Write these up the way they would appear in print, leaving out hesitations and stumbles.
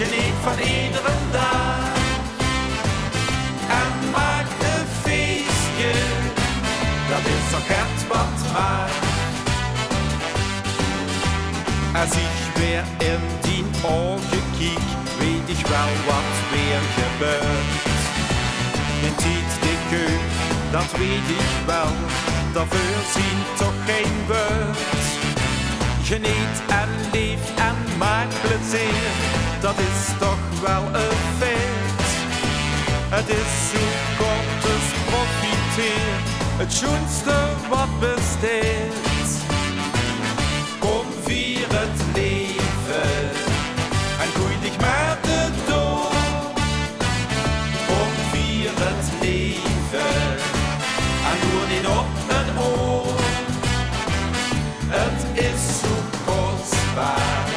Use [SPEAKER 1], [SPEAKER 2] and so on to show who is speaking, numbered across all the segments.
[SPEAKER 1] Geniet van iedere dag en maak een feestje, dat is toch het wat maakt. Als ik weer in die ogen kijk, weet ik wel wat weer gebeurt. Geen tijd de keu, dat weet ik wel, daarvoor zien toch geen woord. Geniet en leef en maak plezier, dat is toch wel een feit. Het is zo kort, dus profiteer, het schoonste wat besteedt. Kom, vier het leven en groei dich met de dood. Kom, vier het leven en doe niet op een oor. Het is zo kostbaar,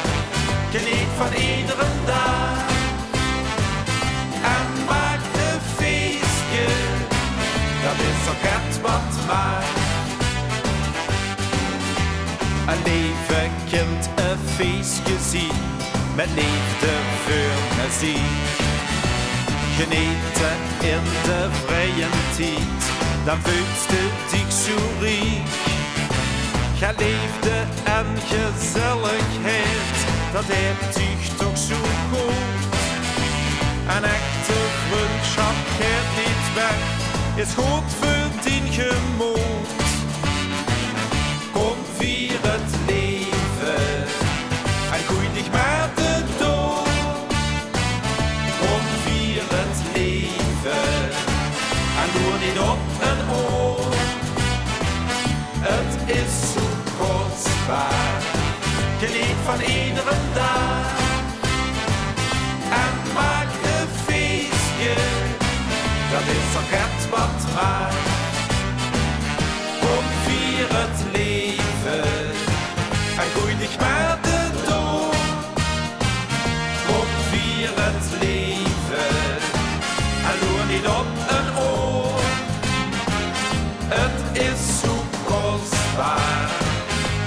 [SPEAKER 1] geniet van iedere dag en maak een feestje, dat is toch het wat maakt. Een leven kind een feestje zien, met liefde voor muziek. Genieten in de vrije tijd, dan voelt je dich zo rijk. Geliefde en gezelligheid, dat heeft zich toch zo goed. Een echte vriendschap gaat niet weg, is goed voor tien gemoed. Kom, vier het leven en groei dich met de dood. Kom, vier het leven en doe niet op een oor. Het is zo kostbaar, geniet van iedere dag en maak een feestje, dat is toch het wat maakt. Kom, vier het leven en groei dich met de dood. Kom, vier het leven en doe niet op een oor. Het is zo kostbaar,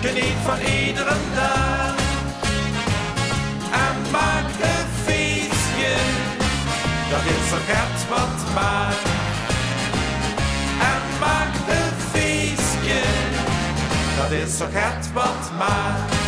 [SPEAKER 1] geniet van iedere dag en maak een feestje, dat is toch het wat maakt. En maak een feestje, dat is toch het wat maakt.